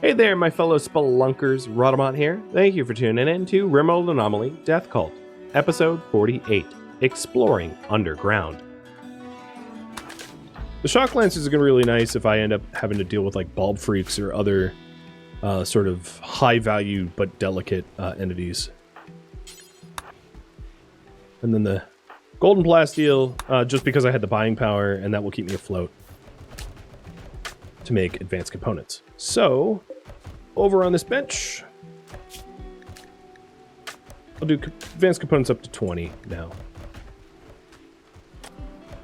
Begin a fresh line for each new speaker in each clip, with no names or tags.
Hey there, my fellow spelunkers, Rhadamant here. Thank you for tuning in to RimWorld Anomaly Death Cult, episode 48, Exploring Underground. The shock lancers are going to be really nice if I end up having to deal with like bulb freaks or other sort of high-value but delicate entities. And then the golden plasteel, just because I had the buying power, and that will keep me afloat to make advanced components. So, over on this bench, I'll do advanced components up to 20 now.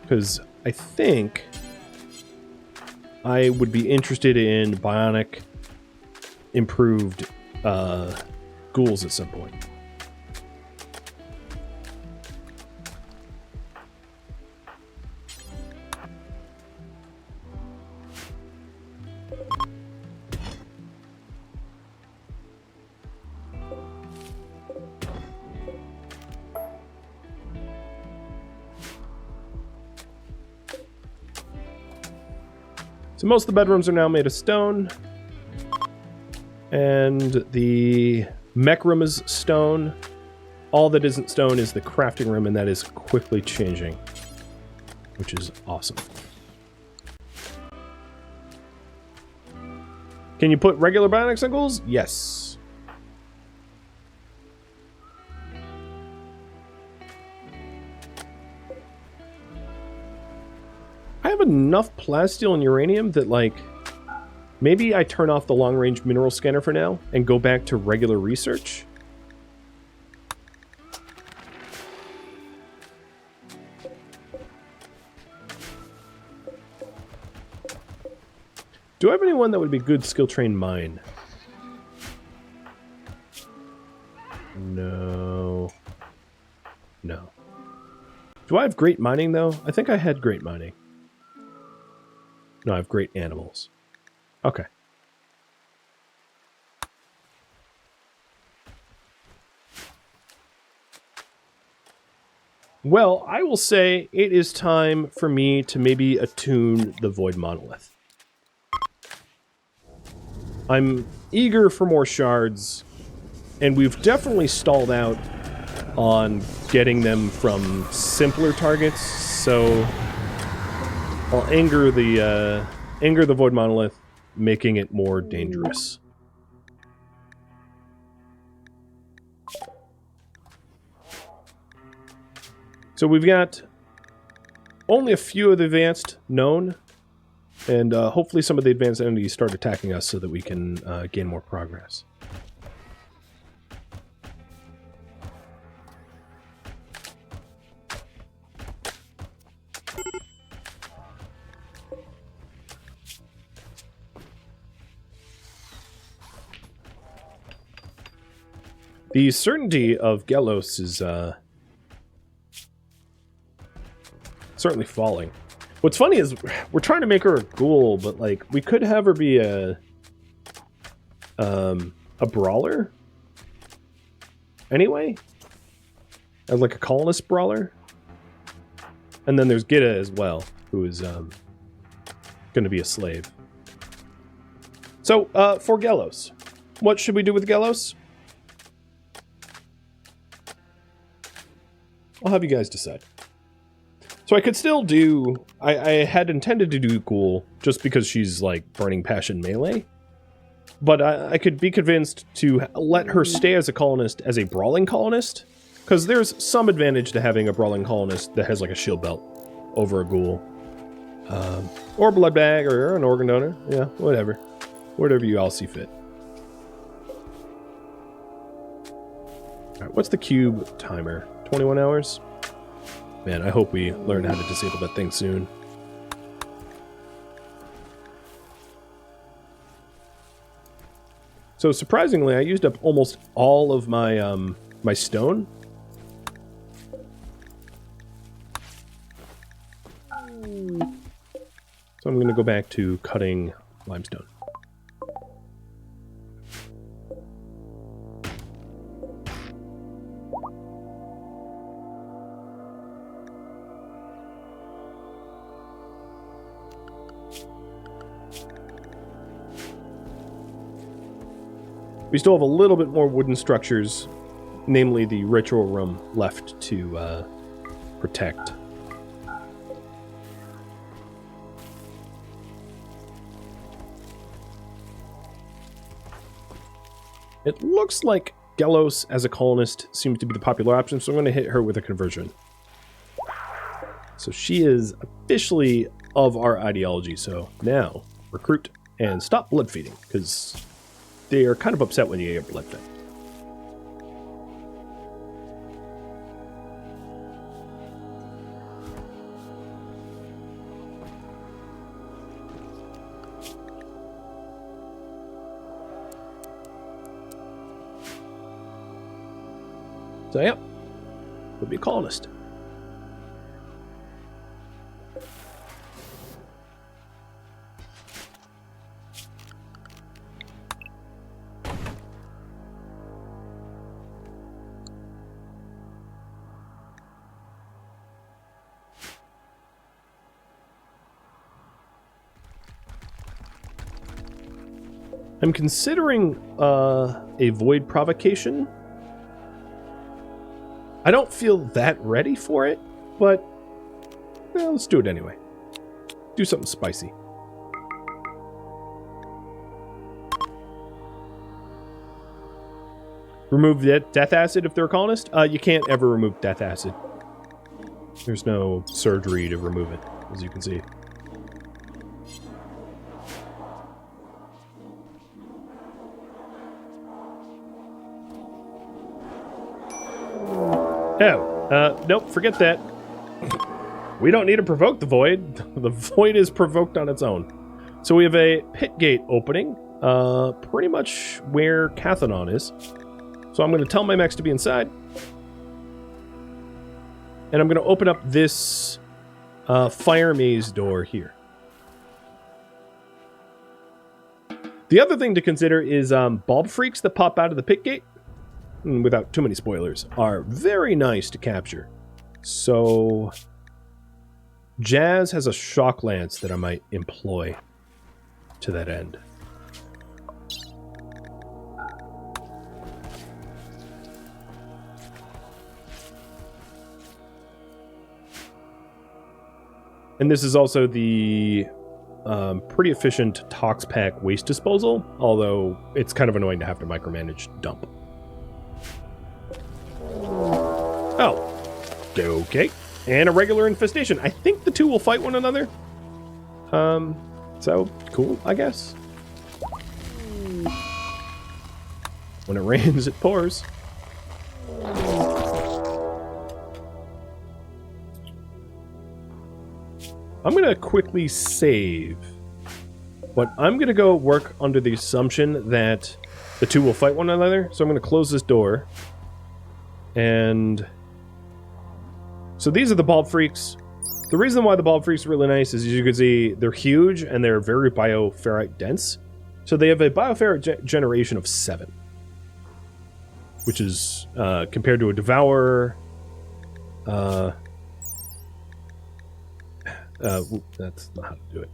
Because I think I would be interested in bionic improved ghouls at some point. So most of the bedrooms are now made of stone, and the mech room is stone. All that isn't stone is the crafting room, and that is quickly changing, which is awesome. Can you put regular bionics on ghouls? Yes. I have enough plasteel and uranium that, like, maybe I turn off the long-range mineral scanner for now and go back to regular research. Do I have anyone that would be good skill-trained mine? No. No. Do I have great mining, though? I think I had great mining. No, I have great animals. Okay. Well, I will say it is time for me to maybe attune the void monolith. I'm eager for more shards, and we've definitely stalled out on getting them from simpler targets, so I'll anger the void monolith, making it more dangerous. So we've got only a few of the advanced known, and hopefully some of the advanced entities start attacking us so that we can gain more progress. The certainty of Gelos is certainly falling. What's funny is we're trying to make her a ghoul, but like we could have her be a brawler anyway, as like a colonist brawler. And then there's Gita as well, who is going to be a slave. So for Gelos, what should we do with Gelos? I'll have you guys decide. So I could still do... I had intended to do ghoul just because she's, like, burning passion melee. But I could be convinced to let her stay as a colonist, as a brawling colonist. Because there's some advantage to having a brawling colonist that has, like, a shield belt over a ghoul. Or a blood bag, or an organ donor. Yeah, whatever. Whatever you all see fit. Alright, what's the cube timer? 21 hours? Man, I hope we learn how to disable that thing soon. So surprisingly, I used up almost all of my my stone. So I'm going to go back to cutting limestone. We still have a little bit more wooden structures, namely the ritual room, left to protect. It looks like Gelos as a colonist seems to be the popular option, so I'm going to hit her with a conversion. So she is officially of our ideology, so now recruit and stop blood feeding, because they are kind of upset when you get blood fed. So yeah, would be a colonist. I'm considering a void provocation. I don't feel that ready for it, but let's do it anyway. Do something spicy. Remove the death acid if they're a colonist? You can't ever remove death acid. There's no surgery to remove it, as you can see. Oh, nope, forget that. We don't need to provoke the void. The void is provoked on its own. So we have a pit gate opening, pretty much where Cathanon is. So I'm going to tell my mechs to be inside. And I'm going to open up this fire maze door here. The other thing to consider is bulb freaks that pop out of the pit gate, without too many spoilers, are very nice to capture. So Jazz has a shock lance that I might employ to that end. And this is also the pretty efficient Tox Pack waste disposal, although it's kind of annoying to have to micromanage dump. Oh, okay. And a regular infestation. I think the two will fight one another. So, cool, I guess. When it rains, it pours. I'm going to quickly save. But I'm going to go work under the assumption that the two will fight one another. So I'm going to close this door. And so these are the bulb freaks. The reason why the bulb freaks are really nice is, as you can see, they're huge and they're very bioferrite dense. So they have a bioferrite generation of 7. Which is, compared to a devourer... that's not how to do it.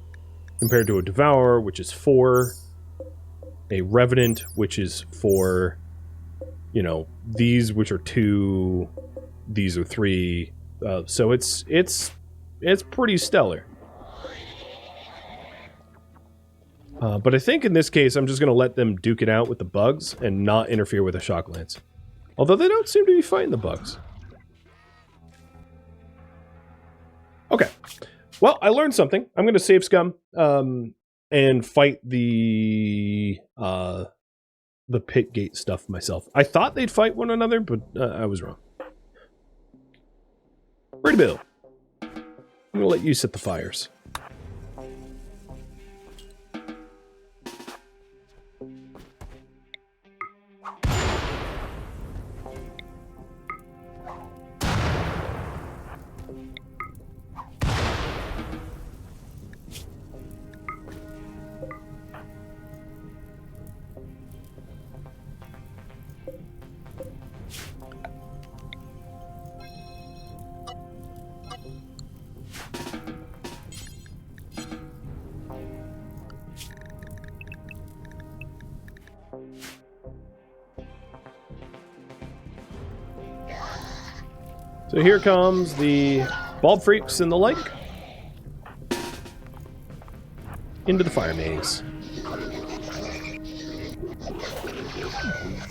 Compared to a devourer, which is 4. A revenant, which is 4. You know, these, which are 2. These are 3. So it's pretty stellar. But I think in this case, I'm just going to let them duke it out with the bugs and not interfere with a shock lance. Although they don't seem to be fighting the bugs. Okay. Well, I learned something. I'm going to save scum and fight the pit gate stuff myself. I thought they'd fight one another, but I was wrong. Ready, Bill. I'm going to let you set the fires. So here comes the bulb freaks and the like. Into the fire maze.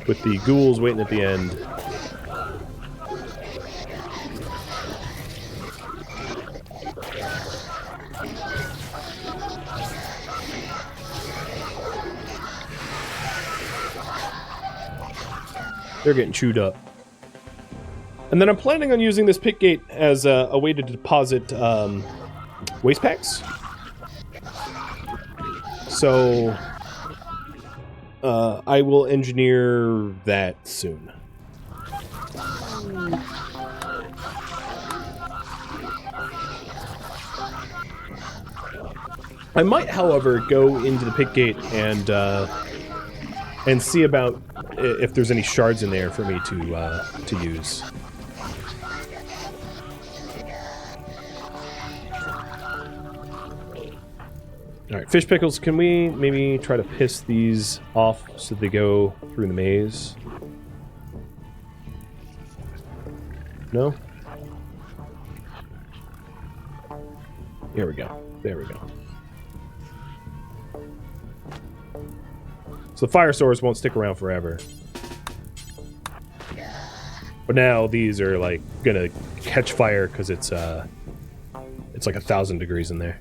With the ghouls waiting at the end. They're getting chewed up. And then I'm planning on using this pit gate as a way to deposit waste packs. So I will engineer that soon. I might, however, go into the pit gate and see about if there's any shards in there for me to use. Alright, fish pickles, can we maybe try to piss these off so they go through the maze? No? Here we go. There we go. So the fire swords won't stick around forever. But now these are like gonna catch fire because it's like 1,000 degrees in there.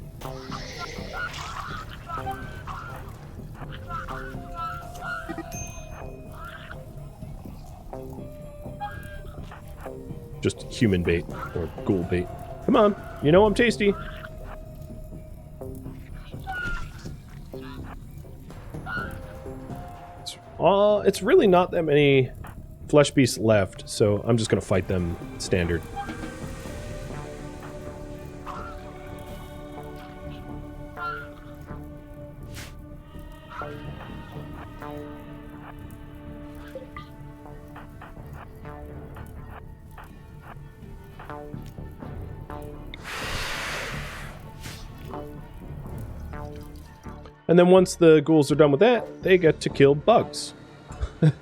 Just human bait or ghoul bait. Come on, you know I'm tasty. It's really not that many flesh beasts left, so I'm just gonna fight them standard. And then once the ghouls are done with that, they get to kill bugs. I'm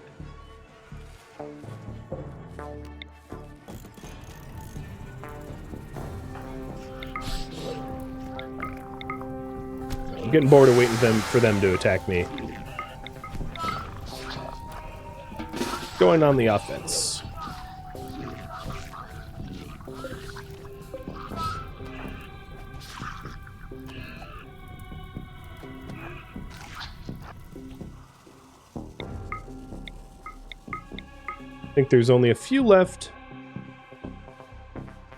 getting bored of waiting for them to attack me. Going on the offense. I think there's only a few left.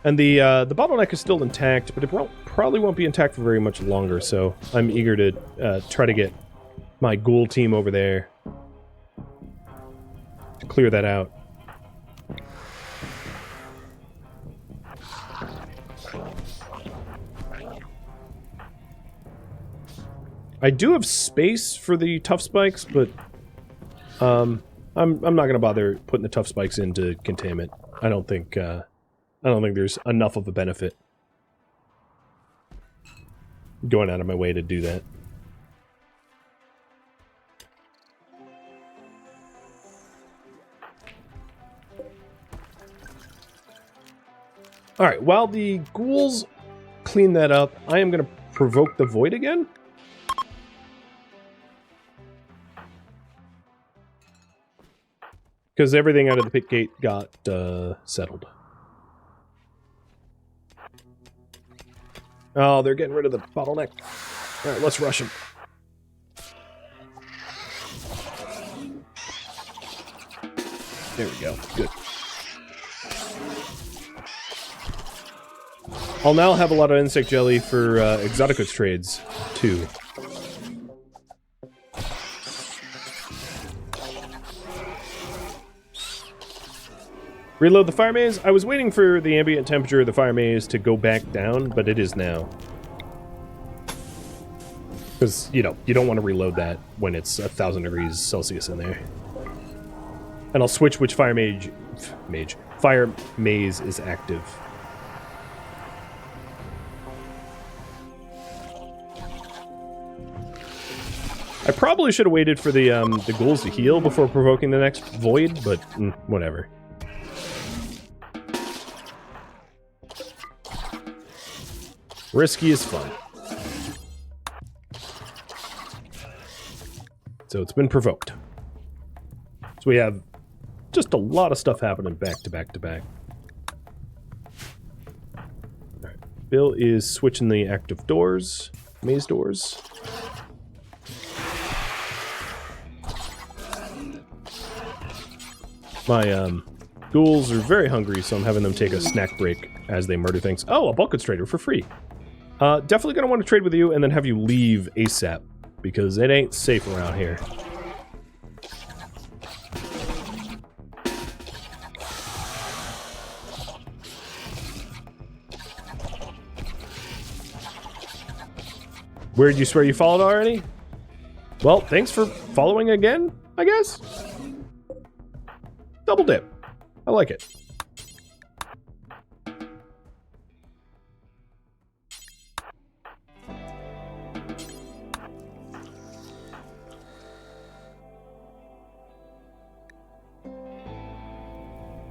And the bottleneck is still intact, but it probably won't be intact for very much longer, so I'm eager to try to get my ghoul team over there to clear that out. I do have space for the tough spikes, but I'm not gonna bother putting the tough spikes into containment. I don't think there's enough of a benefit going out of my way to do that. Alright, while the ghouls clean that up, I am gonna provoke the void again. Because everything out of the pit gate got settled. Oh, they're getting rid of the bottleneck. Alright, let's rush them. There we go. Good. I'll now have a lot of insect jelly for exotic goods trades, too. Reload the fire maze. I was waiting for the ambient temperature of the fire maze to go back down, but it is now. Because, you know, you don't want to reload that when it's 1,000 degrees Celsius in there. And I'll switch which fire maze is active. I probably should have waited for the ghouls to heal before provoking the next void, but whatever. Risky is fun. So it's been provoked. So we have just a lot of stuff happening back to back to back. Alright. Bill is switching the active doors. Maze doors. My ghouls are very hungry, so I'm having them take a snack break as they murder things. Oh, a buckets trader for free. Definitely gonna want to trade with you and then have you leave ASAP, because it ain't safe around here. Where'd you swear you followed already? Well, thanks for following again, I guess? Double dip. I like it.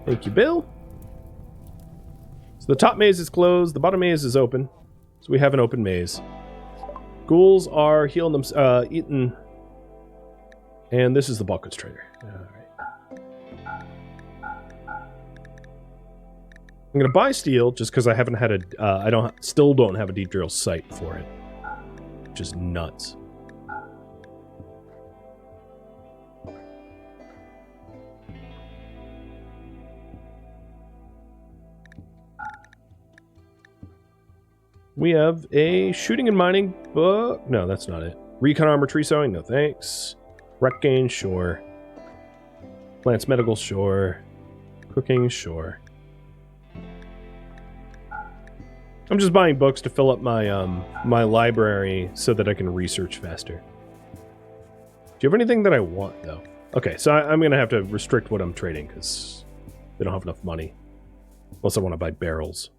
Thank you, Bill. So the top maze is closed, the bottom maze is open. So we have an open maze. Ghouls are healing them, eating. And this is the buckets trader. Alright. I'm gonna buy steel just because I haven't had a, still don't have a deep drill site for it. Which is nuts. We have a shooting and mining book. No, that's not it. Recon armor, tree sewing, no thanks. Rec gain, sure. Plants medical, sure. Cooking, sure. I'm just buying books to fill up my my library so that I can research faster. Do you have anything that I want, though? Okay, so I'm going to have to restrict what I'm trading because they don't have enough money. Unless I want to buy barrels,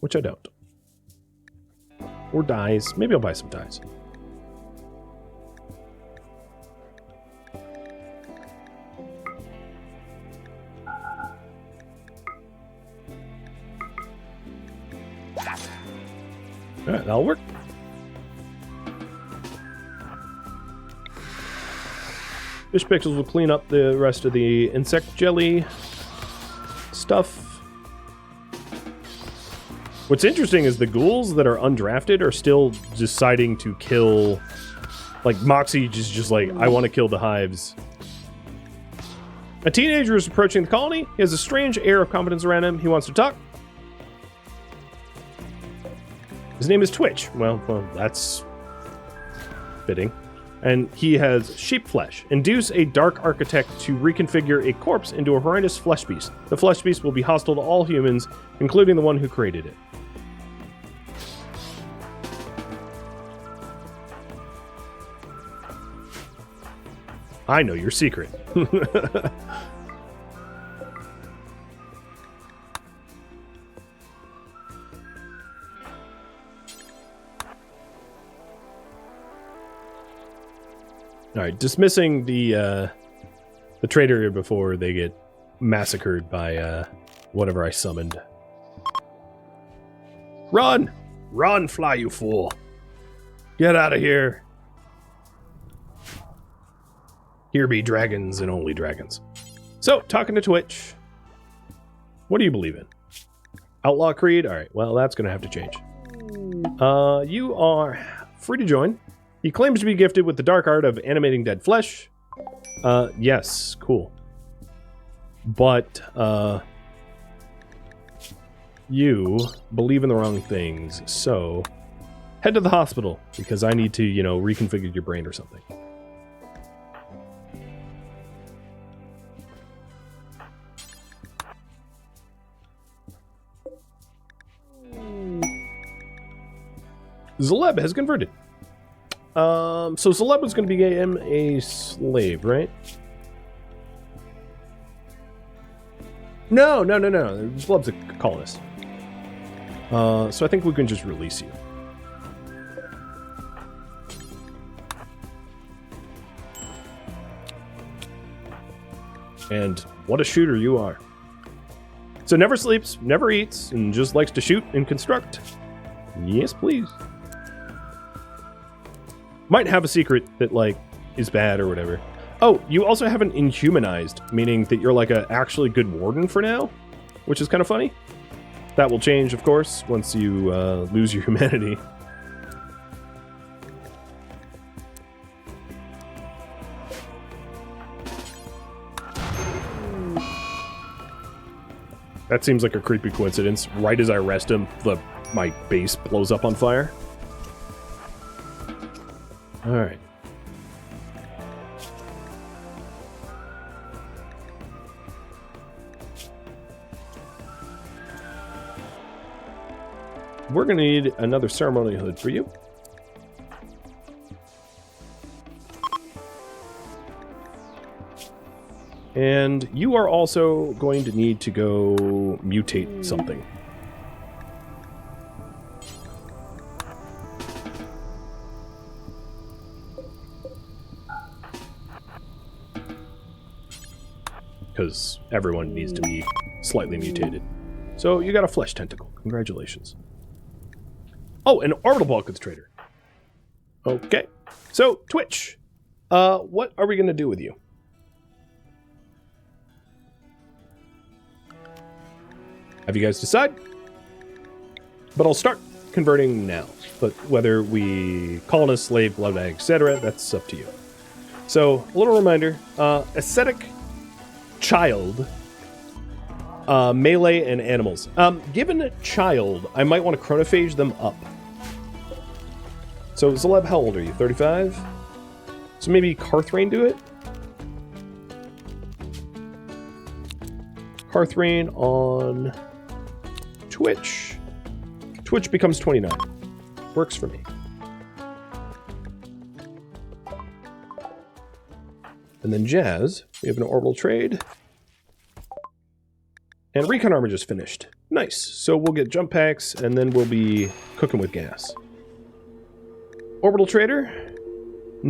which I don't. Or dyes. Maybe I'll buy some dyes. Alright, that'll work. Fish pixels will clean up the rest of the insect jelly stuff. What's interesting is the ghouls that are undrafted are still deciding to kill. Like, Moxie is just like, I want to kill the hives. A teenager is approaching the colony. He has a strange air of confidence around him. He wants to talk. His name is Twitch. Well, that's fitting. And he has sheep flesh. Induce a dark architect to reconfigure a corpse into a horrendous flesh beast. The flesh beast will be hostile to all humans, including the one who created it. I know your secret. Alright, dismissing the trader before they get massacred by whatever I summoned. Run! Run, fly, you fool! Get out of here! Here be dragons and only dragons. So, talking to Twitch. What do you believe in? Outlaw Creed? Alright, well, that's gonna have to change. You are free to join. He claims to be gifted with the dark art of animating dead flesh. Yes, cool. But, you believe in the wrong things, so head to the hospital, because I need to, you know, reconfigure your brain or something. Zaleb has converted. So Zaleb was going to become a slave, right? No. Zaleb's a colonist. So I think we can just release you. And what a shooter you are. So never sleeps, never eats, and just likes to shoot and construct. Yes, please. Might have a secret that, like, is bad or whatever. Oh, you also haven't inhumanized, meaning that you're like a actually good warden for now, which is kind of funny. That will change, of course, once you lose your humanity. That seems like a creepy coincidence. Right as I arrest him, my base blows up on fire. Alright. We're going to need another ceremonial hood for you. And you are also going to need to go mutate something. Because everyone needs to be slightly mutated. So you got a flesh tentacle. Congratulations. Oh, an orbital ball concentrator. Okay. So, Twitch. What are we going to do with you? Have you guys decided? But I'll start converting now. But whether we colonist, slave, blood bag, etc., that's up to you. So, a little reminder. Ascetic, child, melee, and animals. Given a child, I might want to chronophage them up. So, Zaleb, how old are you? 35? So maybe Carthrain do it? Carthrain on Twitch. Twitch becomes 29. Works for me. And then Jazz, we have an orbital trade. And recon armor just finished. Nice. So we'll get jump packs, and then we'll be cooking with gas. Orbital trader,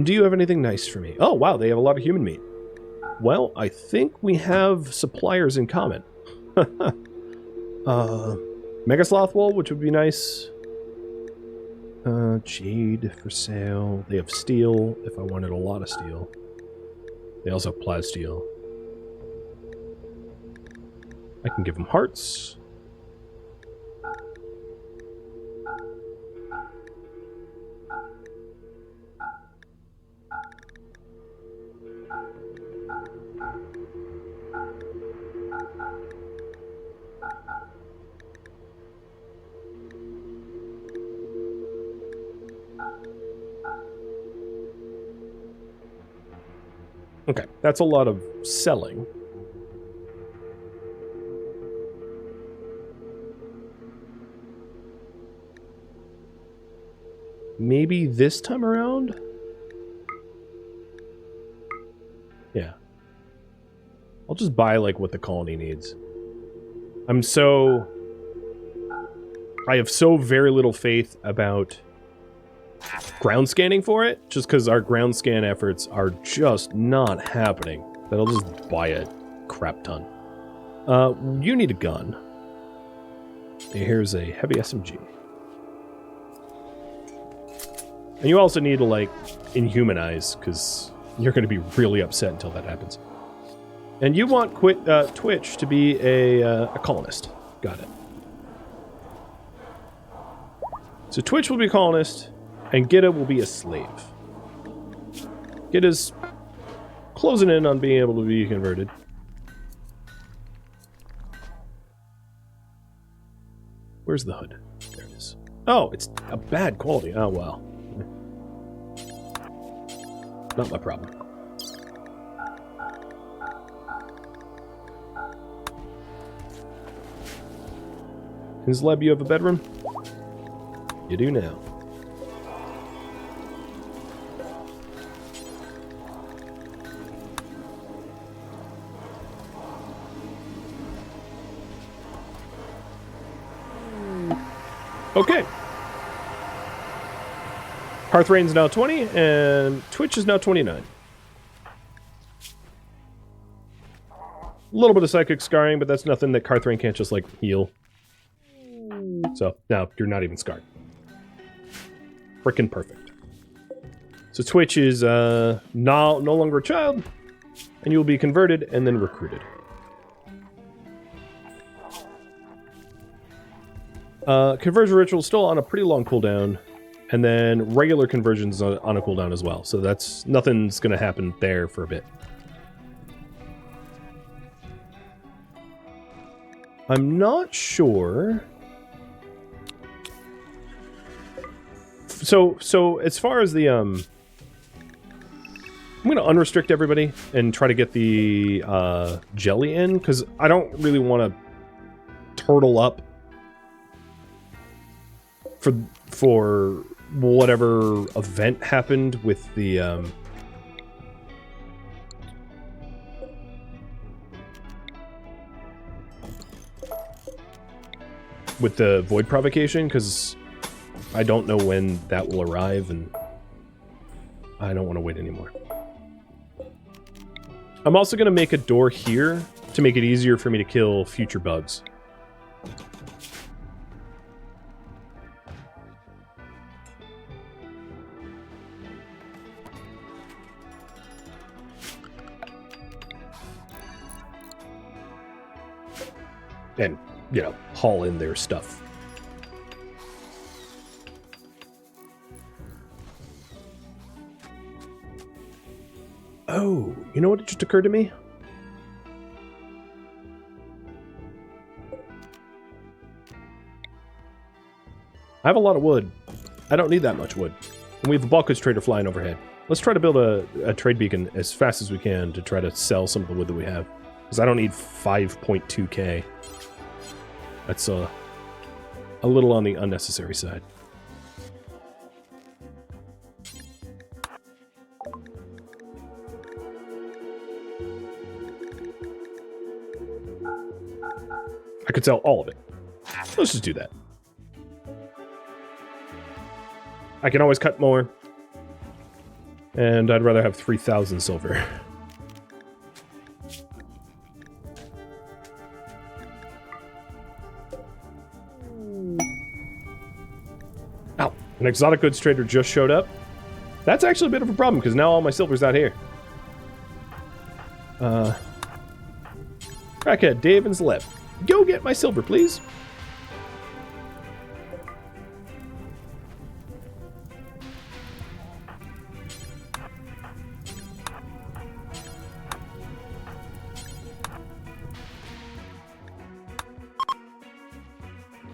do you have anything nice for me? Oh, wow, they have a lot of human meat. Well, I think we have suppliers in common. Mega Sloth wool, which would be nice. Jade for sale. They have steel, if I wanted a lot of steel. They also have plasteel. I can give them hearts. Okay, that's a lot of selling. Maybe this time around? Yeah. I'll just buy, like, what the colony needs. I have so very little faith about ground scanning for it, just because our ground scan efforts are just not happening, that I'll just buy a crap ton. You need a gun. Here's a heavy SMG. And you also need to, like, inhumanize, because you're going to be really upset until that happens. And you want Twitch to be a colonist. Got it. So Twitch will be a colonist, and Gitta will be a slave. Gitta's closing in on being able to be converted. Where's the hood? There it is. Oh, it's a bad quality. Oh, well. Not my problem. Zleb, you have a bedroom? You do now. Okay. Hearthrain's now 20, and Twitch is now 29. A little bit of psychic scarring, but that's nothing that Carthrain can't just, like, heal. So, now, you're not even scarred. frickin' perfect. So Twitch is no longer a child, and you will be converted and then recruited. Conversion ritual still on a pretty long cooldown, and then regular conversions on a cooldown as well. So that's nothing's going to happen there for a bit. I'm not sure. So as far as the I'm going to unrestrict everybody and try to get the jelly in, because I don't really want to turtle up for whatever event happened with the void provocation, because I don't know when that will arrive, and I don't want to wait anymore. I'm also going to make a door here to make it easier for me to kill future bugs. And, you know, haul in their stuff. Oh, you know what just occurred to me? I have a lot of wood. I don't need that much wood. And we have a bulk goods trader flying overhead. Let's try to build a trade beacon as fast as we can to try to sell some of the wood that we have. Because I don't need 5.2k. That's a little on the unnecessary side. I could sell all of it. Let's just do that. I can always cut more. And I'd rather have 3,000 silver. Ow. An exotic goods trader just showed up. That's actually a bit of a problem, because now all my silver's out here. Crackhead, Davin's left. Go get my silver, please.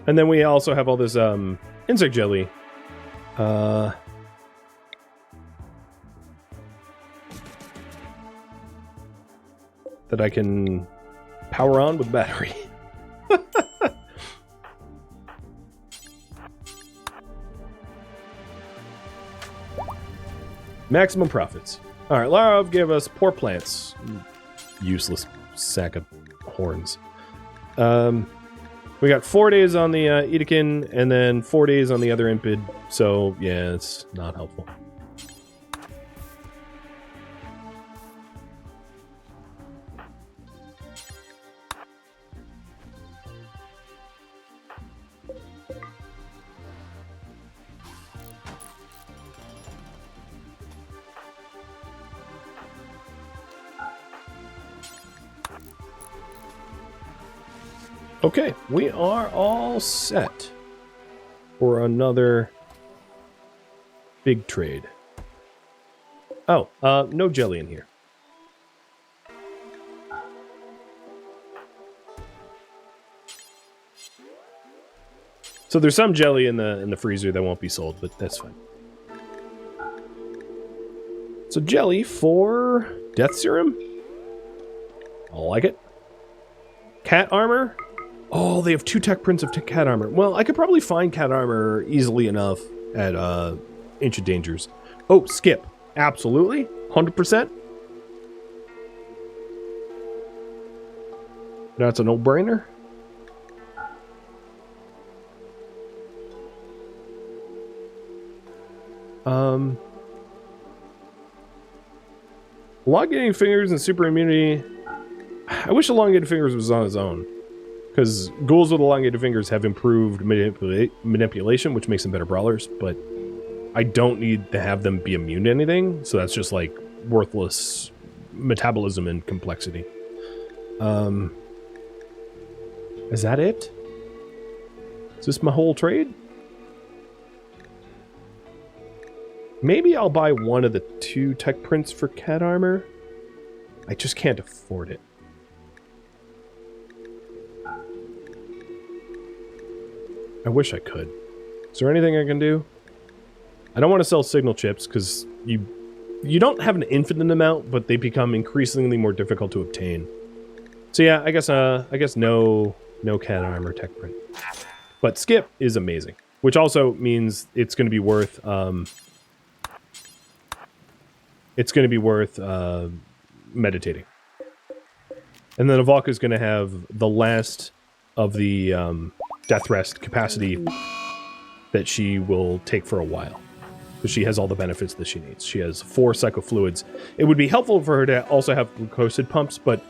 And then we also have all this insect jelly. That I can power on with battery. Maximum profits. Alright, Larov gave us poor plants. Useless sack of horns. We got 4 days on the Edekin, and then 4 days on the other Impid, so yeah, it's not helpful. Okay, we are all set for another big trade. Oh, no jelly in here. So there's some jelly in the freezer that won't be sold, but that's fine. So jelly for death serum. I like it. Cat armor. Oh, they have 2 tech prints of cat armor. Well, I could probably find cat armor easily enough at Ancient Dangers. Oh, skip. Absolutely. 100%. That's a no-brainer. Elongating fingers and super immunity. I wish elongated fingers was on its own. Because ghouls with elongated fingers have improved manipulation, which makes them better brawlers, but I don't need to have them be immune to anything, so that's just like worthless metabolism and complexity. Is that it? Is this my whole trade? Maybe I'll buy one of the 2 tech prints for cat armor. I just can't afford it. I wish I could. Is there anything I can do? I don't want to sell signal chips because you don't have an infinite amount, but they become increasingly more difficult to obtain. So yeah, I guess no cat armor tech print. But skip is amazing, which also means it's going to be worth meditating. And then Avalka is going to have the last of the death rest capacity that she will take for a while. Because she has all the benefits that she needs. She has 4 psychofluids. It would be helpful for her to also have glucosid pumps, but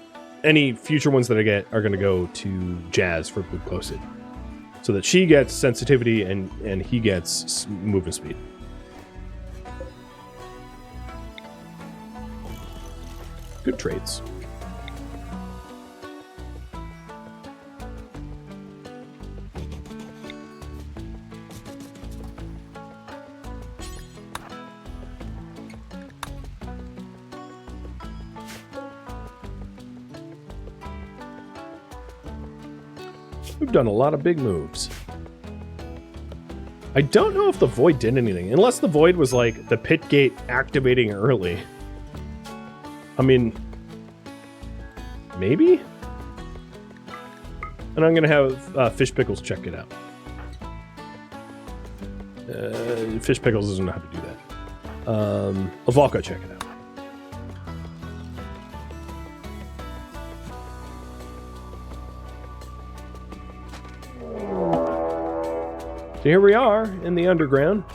any future ones that I get are going to go to Jazz for glucosid. So that she gets sensitivity and he gets movement speed. Good trades. We've done a lot of big moves. I don't know if the Void did anything, unless the Void was like the pit gate activating early. I mean, maybe? And I'm gonna have Fish Pickles check it out. Fish Pickles doesn't know how to do that. Avalka, check it out. So here we are in the underground.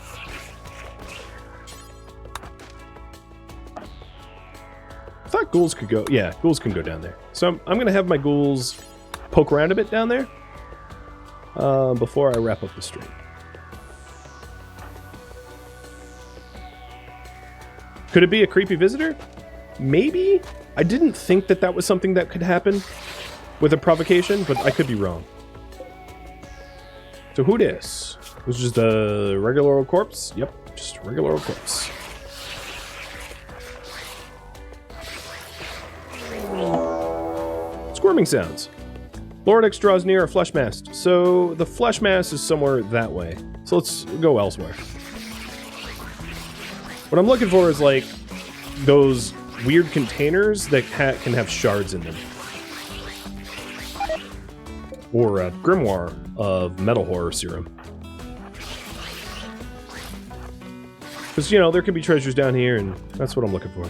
I thought ghouls could go... Yeah, ghouls can go down there. So I'm going to have my ghouls poke around a bit down there before I wrap up the stream. Could it be a creepy visitor? Maybe? I didn't think that that was something that could happen with a provocation, but I could be wrong. So who dis? It was just a regular old corpse? Yep, just a regular old corpse. Squirming sounds. Lordix draws near a flesh mass. So the flesh mass is somewhere that way. So let's go elsewhere. What I'm looking for is like those weird containers that can have shards in them. Or a grimoire of metal horror serum. Because, you know, there could be treasures down here, and that's what I'm looking for.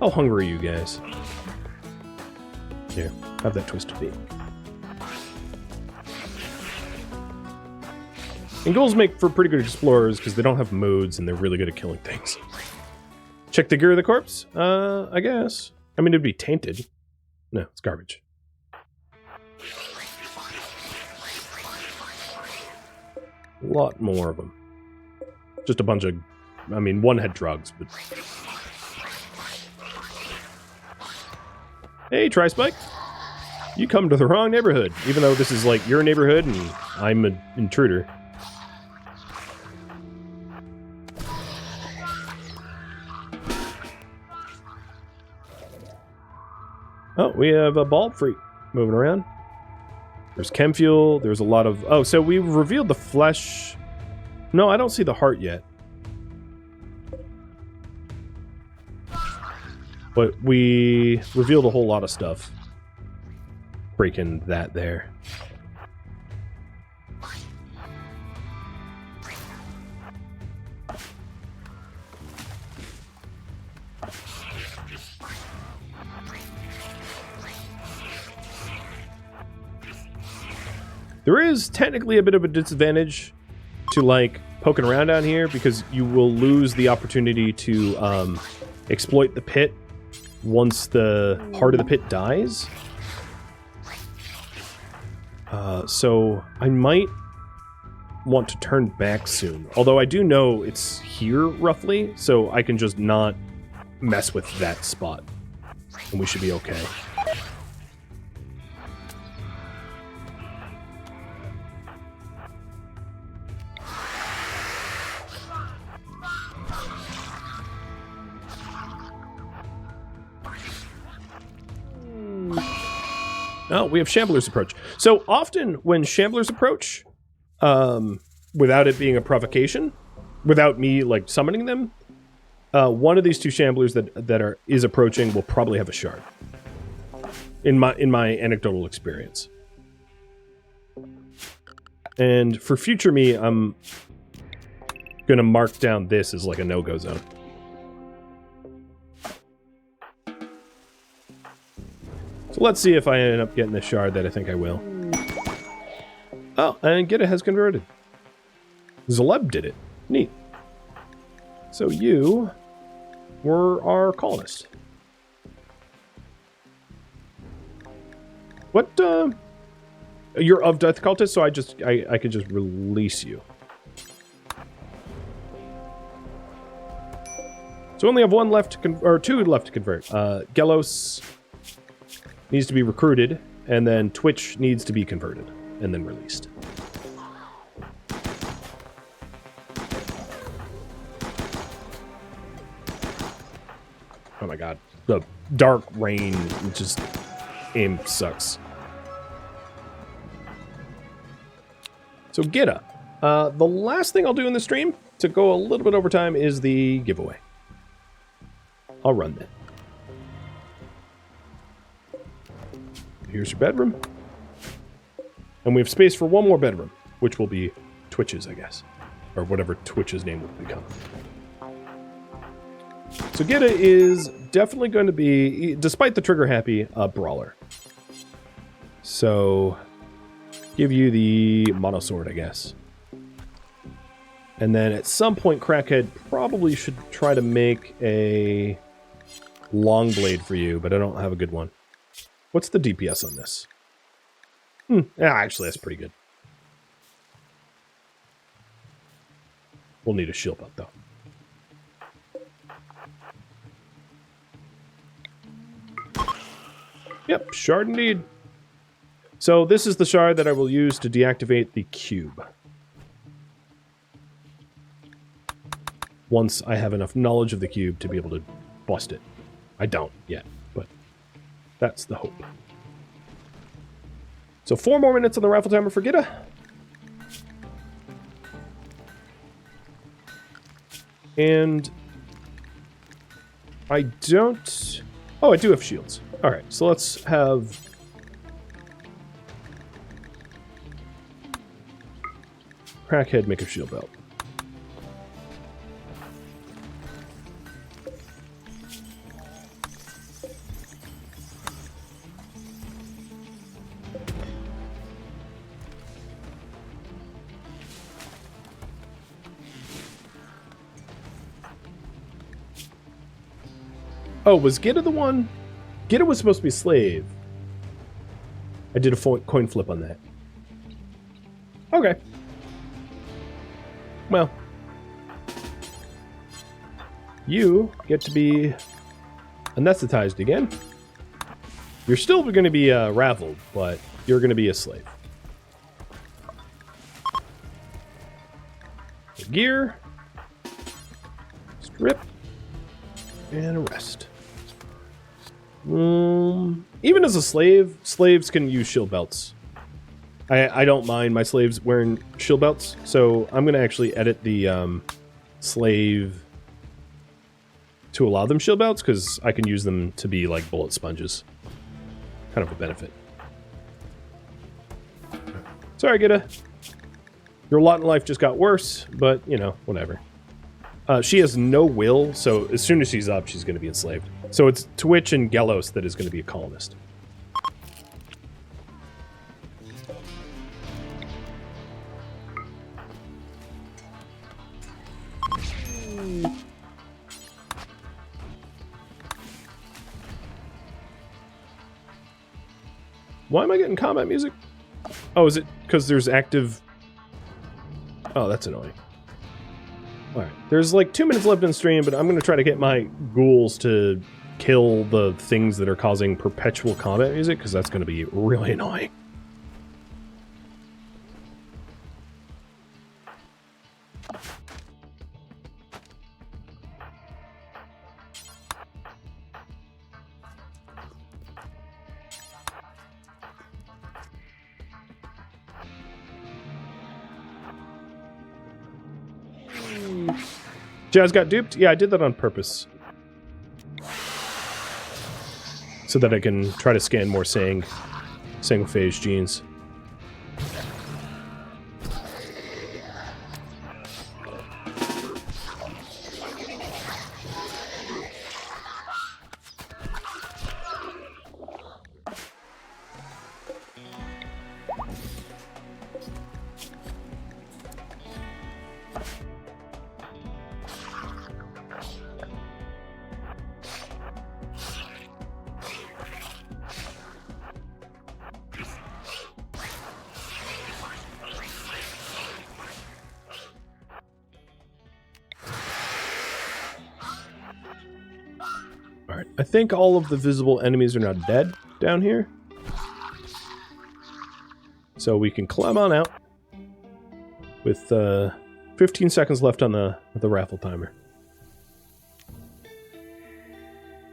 How hungry are you guys? Here, have that twisted meat. And ghouls make for pretty good explorers because they don't have modes and they're really good at killing things. Check the gear of the corpse? I guess. I mean, it'd be tainted. No, it's garbage. A lot more of them. Just a bunch of... I mean, one had drugs, but... Hey, Tri-Spike! You come to the wrong neighborhood, even though this is like your neighborhood and I'm an intruder. Oh, we have a bulb freak moving around. There's chem fuel. There's a lot of... Oh, so we revealed the flesh. No, I don't see the heart yet. But we revealed a whole lot of stuff. Breaking that there. There is technically a bit of a disadvantage to, like, poking around down here because you will lose the opportunity to exploit the pit once the heart of the pit dies. So I might want to turn back soon. Although I do know it's here, roughly, so I can just not mess with that spot. And we should be okay. Oh, we have Shamblers approach. So often when Shamblers approach, without it being a provocation, without me like summoning them, one of these two Shamblers that is approaching will probably have a shard. In my anecdotal experience. And for future me, I'm gonna mark down this as like a no-go zone. So let's see if I end up getting the shard that I think I will. Oh, and Gita has converted. Zaleb did it. Neat. So you were our colonist. What, you're of Death Cultists, so I could just release you. So we only have one left to or two left to convert. Gelos needs to be recruited, and then Twitch needs to be converted, and then released. Oh my god. The dark rain just aim sucks. So Gita. The last thing I'll do in the stream, to go a little bit over time, is the giveaway. I'll run that. Here's your bedroom. And we have space for one more bedroom, which will be Twitch's, I guess. Or whatever Twitch's name will become. So Gita is definitely going to be, despite the trigger happy, a brawler. So give you the mono sword, I guess. And then at some point, Crackhead probably should try to make a long blade for you, but I don't have a good one. What's the DPS on this? Actually, that's pretty good. We'll need a shield belt, though. Yep, shard indeed. So this is the shard that I will use to deactivate the cube. Once I have enough knowledge of the cube to be able to bust it. I don't yet, but that's the hope. So 4 more minutes on the raffle timer for Gita. And I don't... Oh, I do have shields. Alright, so let's have... Crackhead make a shield belt. Oh, was Gita the one? Gita was supposed to be slave. I did a coin flip on that. Okay. Well. You get to be anesthetized again. You're still going to be raffled, but you're going to be a slave. Gear. Strip. And arrest. Even as a slave, slaves can use shield belts. I don't mind my slaves wearing shield belts, so I'm going to actually edit the slave to allow them shield belts, because I can use them to be like bullet sponges. Kind of a benefit. Sorry, Gita. Your lot in life just got worse, but, you know, whatever. She has no will, so as soon as she's up, she's going to be enslaved. So it's Twitch and Gelos that is going to be a colonist. Why am I getting combat music? Oh, is it because there's active... Oh, that's annoying. Alright, there's like 2 minutes left in the stream, but I'm going to try to get my ghouls to kill the things that are causing perpetual combat music, because that's going to be really annoying. Jazz got duped? Yeah, I did that on purpose. So that I can try to scan more Sanguiphage genes. I think all of the visible enemies are now dead down here. So we can climb on out with 15 seconds left on the raffle timer.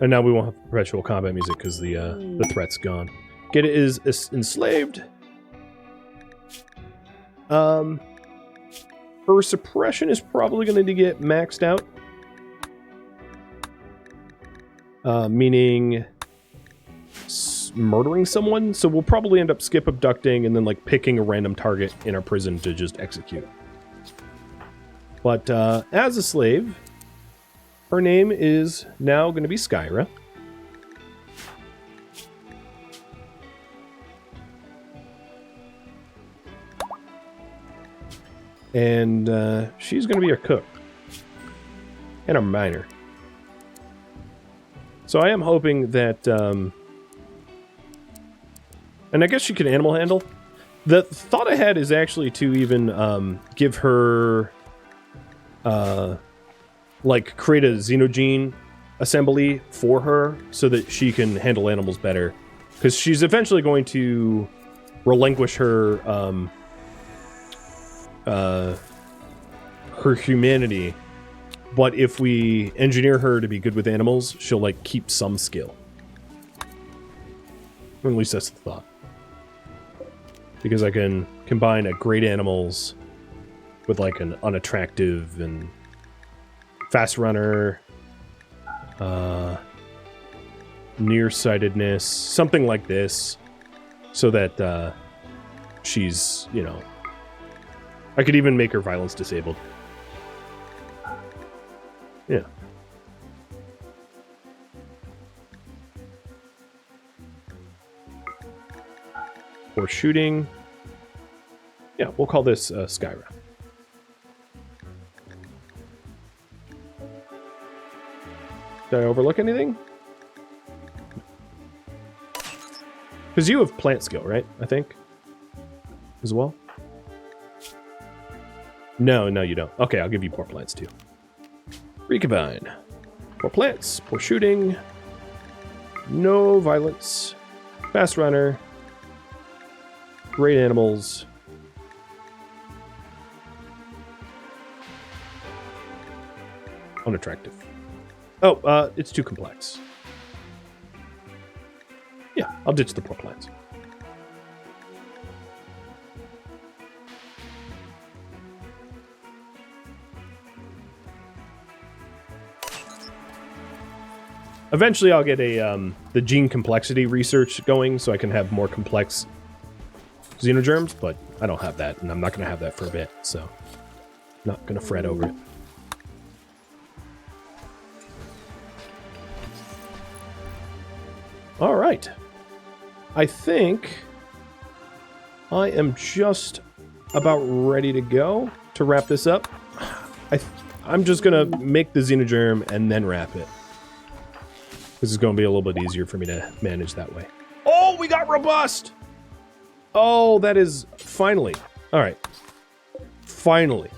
And now we won't have perpetual combat music because the threat's gone. Get it is enslaved. Her suppression is probably going to get maxed out. Meaning murdering someone, so we'll probably end up skip abducting and then like picking a random target in our prison to just execute. But as a slave, her name is now going to be Skyra. And she's going to be our cook and our miner. So I am hoping that, and I guess she can animal handle. The thought I had is actually to even give her, like, create a xenoge assembly for her so that she can handle animals better. Because she's eventually going to relinquish her, her humanity. But if we engineer her to be good with animals, she'll, like, keep some skill. Or at least that's the thought. Because I can combine a great animals with, like, an unattractive and fast runner, nearsightedness, something like this, so that, she's, you know... I could even make her violence disabled. Yeah. Or shooting. Yeah, we'll call this Skyra. Did I overlook anything? Because you have plant skill, right? I think. As well? No, you don't. Okay, I'll give you poor plants too. Recombine. Poor plants, poor shooting. No violence. Fast runner. Great animals. Unattractive. Oh, it's too complex. Yeah, I'll ditch the poor plants. Eventually I'll get a the gene complexity research going so I can have more complex xenogerms, but I don't have that, and I'm not going to have that for a bit, so not going to fret over it. All right. I think I am just about ready to go to wrap this up. I'm just going to make the xenogerm and then wrap it. This is going to be a little bit easier for me to manage that way. Oh, we got robust! Oh, that is finally. All right. Finally.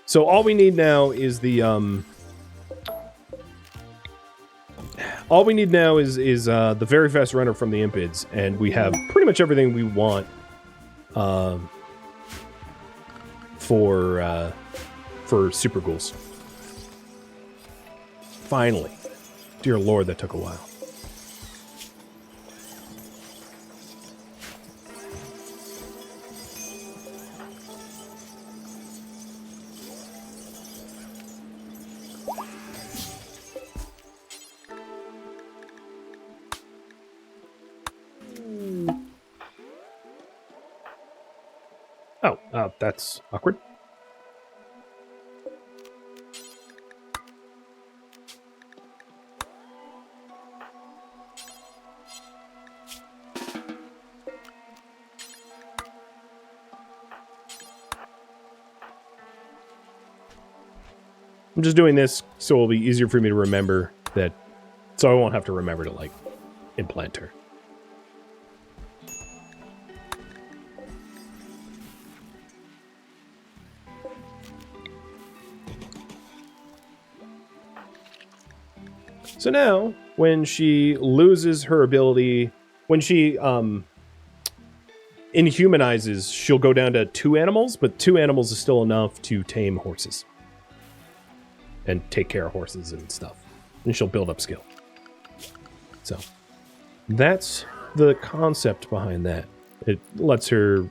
So all we need now is the the very fast runner from the Impids, and we have pretty much everything we want for super ghouls. Finally. Dear Lord, that took a while. Oh, that's awkward. I'm just doing this so it'll be easier for me to remember that, so I won't have to remember to, like, implant her. So now, when she loses her ability, when she inhumanizes, she'll go down to 2 animals, but 2 animals is still enough to tame horses. And take care of horses and stuff. And she'll build up skill. So, that's the concept behind that. It lets her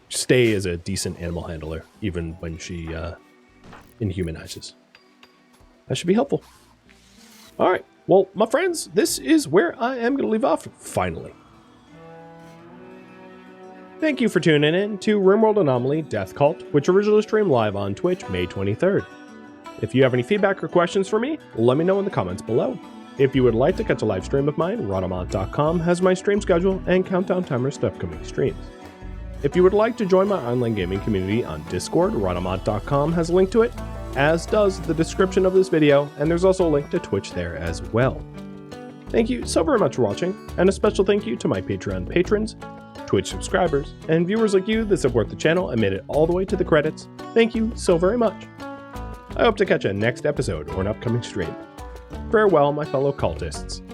stay as a decent animal handler, even when she inhumanizes. That should be helpful. Alright, well, my friends, this is where I am going to leave off, finally. Thank you for tuning in to RimWorld Anomaly Death Cult, which originally streamed live on Twitch May 23rd. If you have any feedback or questions for me, let me know in the comments below. If you would like to catch a live stream of mine, Rhadamant.com has my stream schedule and countdown timers to upcoming streams. If you would like to join my online gaming community on Discord, Rhadamant.com has a link to it, as does the description of this video, and there's also a link to Twitch there as well. Thank you so very much for watching, and a special thank you to my Patreon patrons, Twitch subscribers, and viewers like you that support the channel and made it all the way to the credits. Thank you so very much. I hope to catch you next episode or an upcoming stream. Farewell, my fellow cultists.